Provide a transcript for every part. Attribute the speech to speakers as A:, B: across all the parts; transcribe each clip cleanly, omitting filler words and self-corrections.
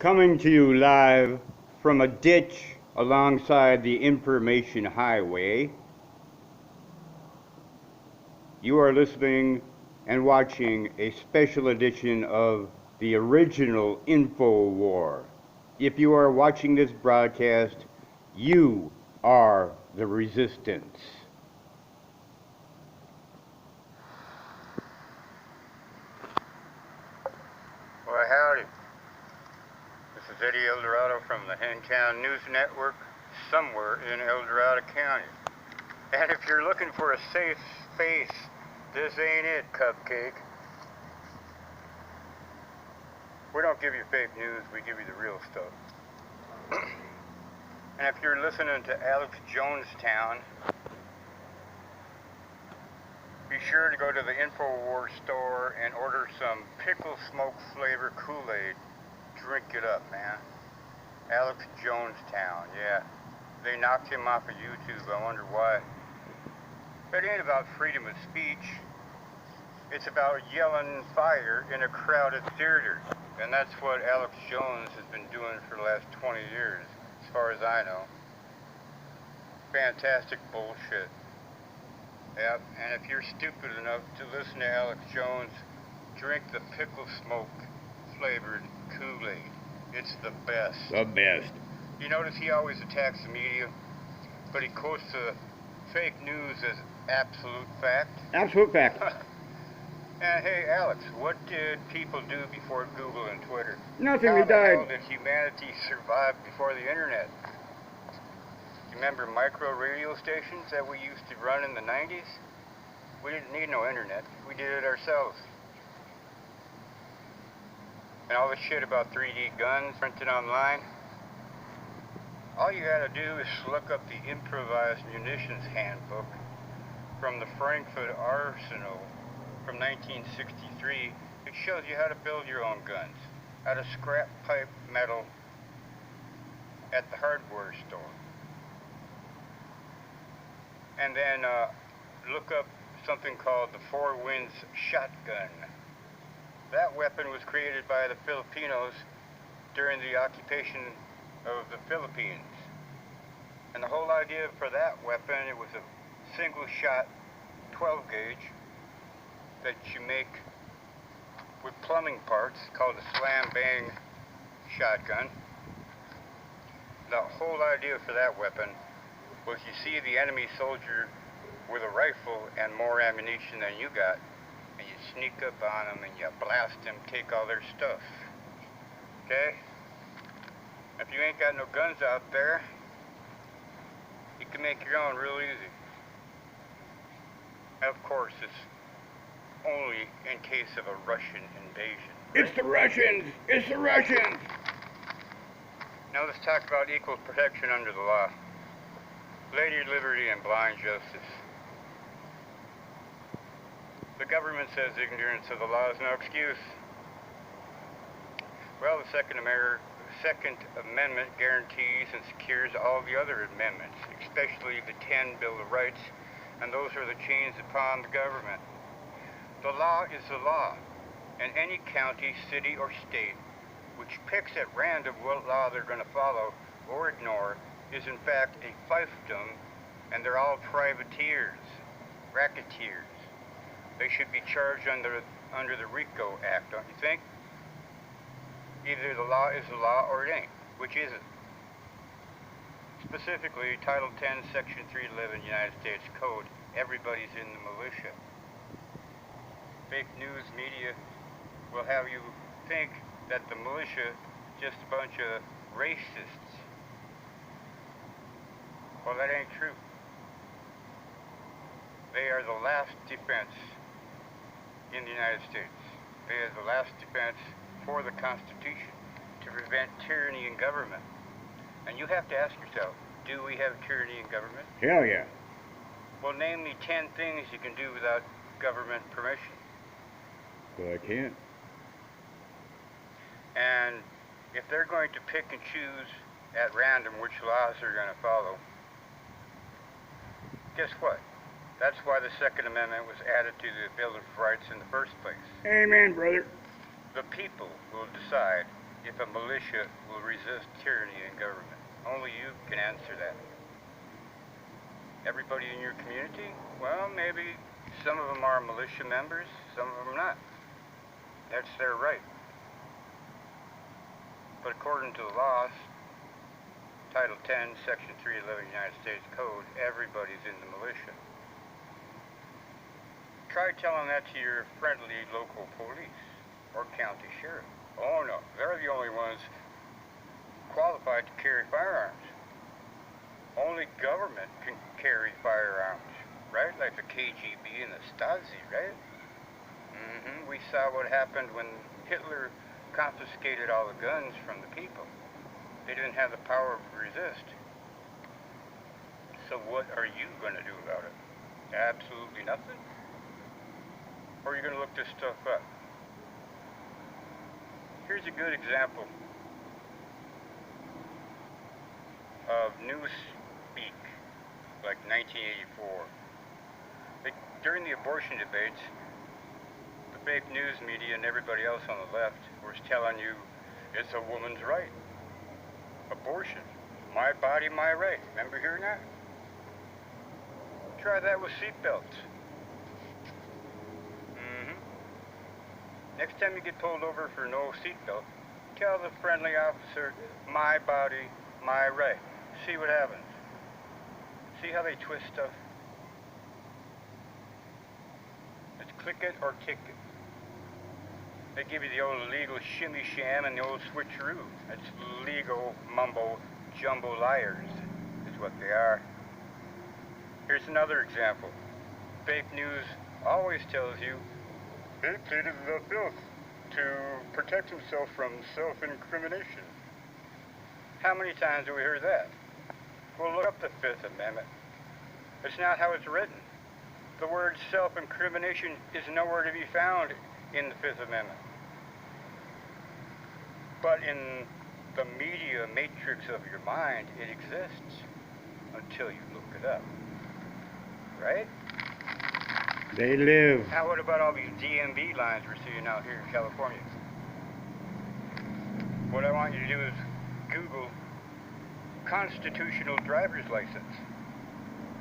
A: Coming to you live from a ditch alongside the information highway. You are listening and watching a special edition of the original INFOWARS. If you are watching this broadcast, you are the resistance.
B: Well, howdy. This is Eddie Eldorado from the Hentown News Network, somewhere in El Dorado County. And if you're looking for a safe space, this ain't it, Cupcake. We don't give you fake news, we give you the real stuff. And if you're listening to Alex Jonestown, be sure to go to the INFOWARS store and order some pickle smoke flavor Kool-Aid. Drink it up, man. Alex Jonestown, yeah. They knocked him off of YouTube, I wonder why. It ain't about freedom of speech. It's about yelling fire in a crowded theater. And that's what Alex Jones has been doing for the last 20 years, as far as I know. Fantastic bullshit. Yep, and if you're stupid enough to listen to Alex Jones, drink the pickle smoke flavored Kool-Aid. It's the best.
A: The best.
B: You notice he always attacks the media, but he quotes the fake news as absolute fact.
A: Absolute fact.
B: And hey, Alex, what did people do before Google and Twitter?
A: Nothing,
B: How
A: we
B: the hell
A: died.
B: did humanity survive before the internet? Remember micro radio stations that we used to run in the 90s? We didn't need no internet. We did it ourselves. And all this shit about 3D guns printed online, all you gotta do is look up the improvised munitions handbook from the Frankfurt Arsenal from 1963. It shows you how to build your own guns out of scrap pipe metal at the hardware store. And then look up something called the Four Winds shotgun. That weapon was created by the Filipinos during the occupation of the Philippines. And the whole idea for that weapon, it was a single shot 12 gauge that you make with plumbing parts called a slam bang shotgun. The whole idea for that weapon was you see the enemy soldier with a rifle and more ammunition than you got, and you sneak up on them and you blast them, take all their stuff. Okay? If you ain't got no guns out there, you can make your own real easy. And of course, it's only in case of a Russian invasion.
A: It's the Russians! It's the Russians!
B: Now let's talk about equal protection under the law. Lady liberty and blind justice. The government says ignorance of the law is no excuse. Well, the Second Amendment guarantees and secures all the other amendments, especially the 10 Bill of Rights, and those are the chains upon the government. The law is the law, and any county, city, or state which picks at random what law they're going to follow or ignore is in fact a fiefdom, and they're all privateers, racketeers. They should be charged under the RICO Act, don't you think? Either the law is the law or it ain't. Which is it? Specifically, Title 10, Section 311 United States Code, everybody's in the militia. Fake news media will have you think that the militia just a bunch of racists. Well, that ain't true. They are the last defense in the United States. They are the last defense for the Constitution to prevent tyranny in government. And you have to ask yourself, do we have tyranny in government?
A: Hell yeah.
B: Well, name me 10 things you can do without government permission.
A: Well, I can't.
B: And if they're going to pick and choose at random which laws they're going to follow, guess what? That's why the Second Amendment was added to the Bill of Rights in the first place.
A: Amen, brother.
B: The people will decide if a militia will resist tyranny in government? Only you can answer that. Everybody in your community? Well, maybe some of them are militia members, some of them not. That's their right. But according to the laws, Title 10, Section 311 United States Code, everybody's in the militia. Try telling that to your friendly local police or county sheriff. Oh no, they're the only ones qualified to carry firearms. Only government can carry firearms, right? Like the KGB and the Stasi, right? We saw what happened when Hitler confiscated all the guns from the people. They didn't have the power to resist. So what are you going to do about it? Absolutely nothing? Or are you going to look this stuff up? Here's a good example of newspeak, like 1984. During the abortion debates, the fake news media and everybody else on the left was telling you it's a woman's right. Abortion. My body, my right. Remember hearing that? Try that with seatbelts. Next time you get pulled over for no seatbelt, tell the friendly officer, my body, my right. See what happens. See how they twist stuff? It's click it or kick it. They give you the old legal shimmy sham and the old switcheroo. That's legal mumbo jumbo liars, is what they are. Here's another example. Fake news always tells you he pleaded the fifth to protect himself from self-incrimination. How many times do we hear that? Well, look up the Fifth Amendment. It's not how it's written. The word self-incrimination is nowhere to be found in the Fifth Amendment. But in the media matrix of your mind, it exists until you look it up. Right?
A: They live.
B: Now what about all these DMV lines we're seeing out here in California? What I want you to do is Google constitutional driver's license.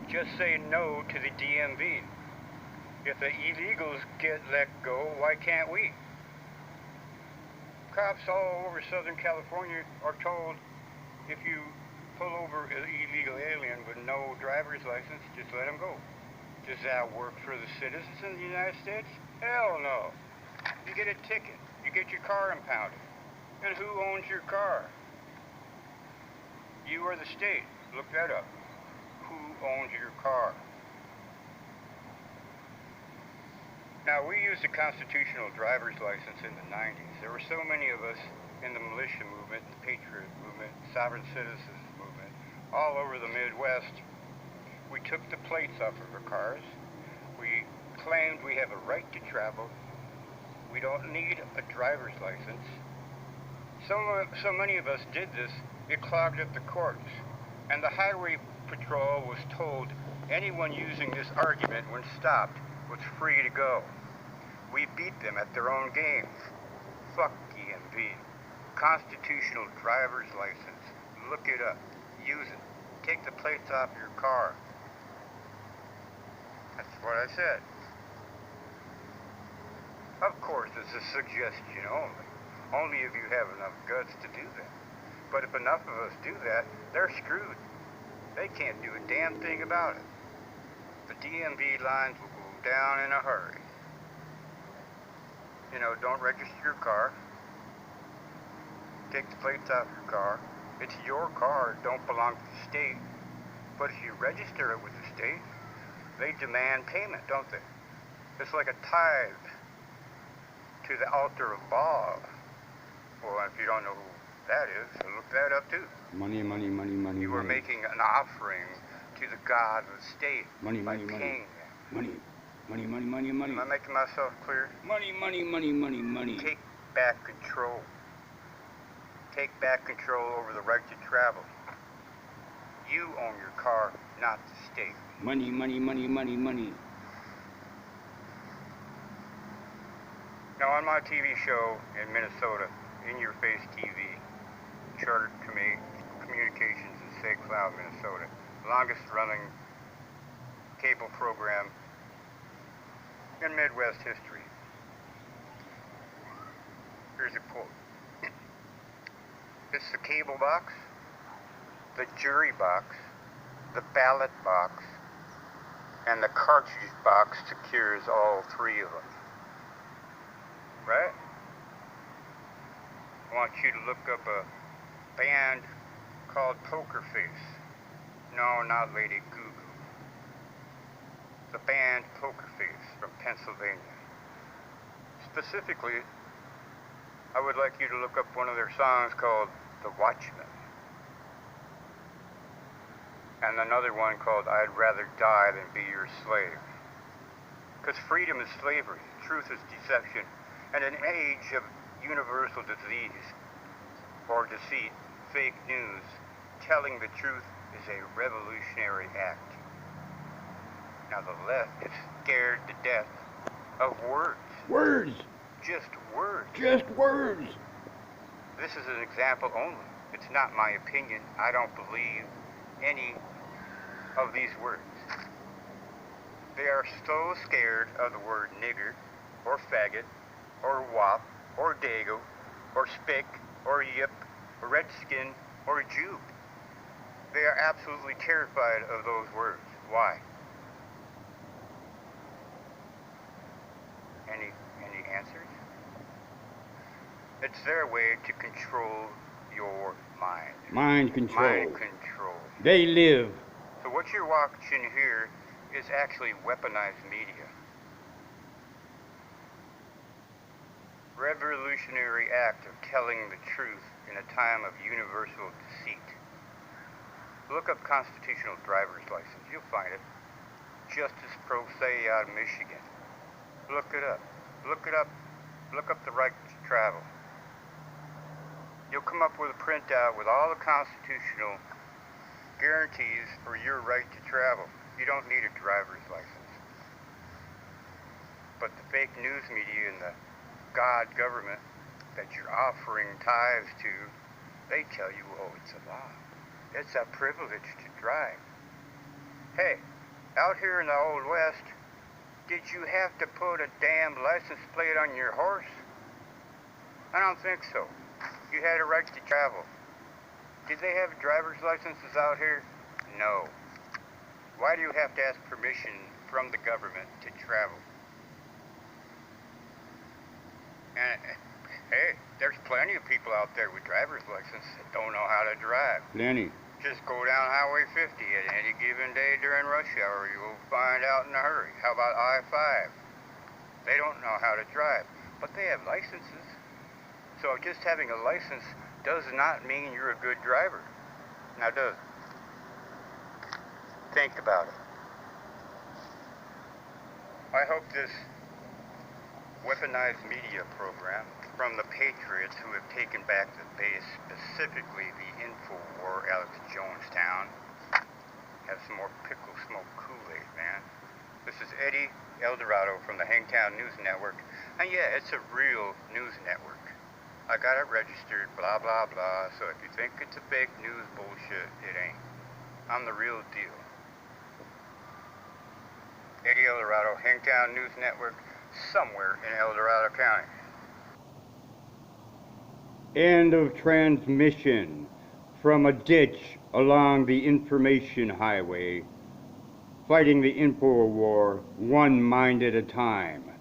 B: Just say no to the DMV. If the illegals get let go, why can't we? Cops all over Southern California are told if you pull over an illegal alien with no driver's license, just let him go. Does that work for the citizens in the United States? Hell no. You get a ticket. You get your car impounded. And who owns your car? You or the state. Look that up. Who owns your car? Now, we used a constitutional driver's license in the 90s. There were so many of us in the militia movement, the patriot movement, sovereign citizens movement, all over the Midwest. We took the plates off of our cars. We claimed we have a right to travel. We don't need a driver's license. So many of us did this, it clogged up the courts. And the highway patrol was told anyone using this argument when stopped was free to go. We beat them at their own game. Fuck DMV. Constitutional driver's license. Look it up. Use it. Take the plates off your car. That's what I said. Of course, it's a suggestion only. Only if you have enough guts to do that. But if enough of us do that, they're screwed. They can't do a damn thing about it. The DMV lines will go down in a hurry. You know, don't register your car. Take the plates off your car. It's your car, it don't belong to the state. But if you register it with the state, they demand payment, don't they? It's like a tithe to the altar of Baal. Well, if you don't know who that is, look that up too.
A: Money, money, money, money.
B: You are making an offering to the God of the state.
A: Money,
B: by
A: money,
B: paying
A: money.
B: them.
A: Money, money, money, money, money.
B: Am I making myself clear?
A: Money, money, money, money, money.
B: Take back control. Take back control over the right to travel. You own your car, not the state.
A: Money, money, money, money, money.
B: Now, on my TV show in Minnesota, in-your-face TV, Charter Communications in St. Cloud, Minnesota. Longest-running cable program in Midwest history. Here's a quote. It's the cable box, the jury box, the ballot box, and the cartridge box secures all three of them. Right? I want you to look up a band called Poker Face. No, not Lady Goo Goo. The band Poker Face from Pennsylvania. Specifically, I would like you to look up one of their songs called The Watchman. And another one called I'd Rather Die Than Be Your Slave. Because freedom is slavery, truth is deception, and in an age of universal disease or deceit, fake news, telling the truth is a revolutionary act. Now the left is scared to death of words.
A: Words!
B: Just words.
A: Just words!
B: This is an example only. It's not my opinion. I don't believe any of these words. They are so scared of the word nigger, or faggot, or wop, or dago, or spick, or yip, or redskin, or Jew. They are absolutely terrified of those words. Why? Any answers? It's their way to control your mind.
A: Mind control.
B: Mind control.
A: They live.
B: So what you're watching here is actually weaponized media. Revolutionary act of telling the truth in a time of universal deceit. Look up constitutional driver's license. You'll find it. Justice Pro Se out of Michigan. Look it up. Look it up. Look up the right to travel. You'll come up with a printout with all the constitutional guarantees for your right to travel. You don't need a driver's license. But the fake news media and the God government that you're offering tithes to, they tell you, oh, it's a law. It's a privilege to drive. Hey, out here in the Old West, did you have to put a damn license plate on your horse? I don't think so. You had a right to travel. Did they have driver's licenses out here? No. Why do you have to ask permission from the government to travel? And hey, there's plenty of people out there with driver's licenses that don't know how to drive.
A: Plenty.
B: Just go down Highway 50 at any given day during rush hour. You will find out in a hurry. How about I-5? They don't know how to drive, but they have licenses. So just having a license does not mean you're a good driver. Now does it? Think about it. I hope this weaponized media program from the patriots who have taken back the base, specifically the INFOWARS out of Jonestown, have some more pickle smoke Kool-Aid, man. This is Eddie Eldorado from the Hangtown News Network, and yeah, it's a real news network. I got it registered, blah, blah, blah, so if you think it's a fake news bullshit, it ain't. I'm the real deal. Eddie Eldorado, Hangtown News Network, somewhere in El Dorado County.
A: End of transmission from a ditch along the information highway, fighting the info war one mind at a time.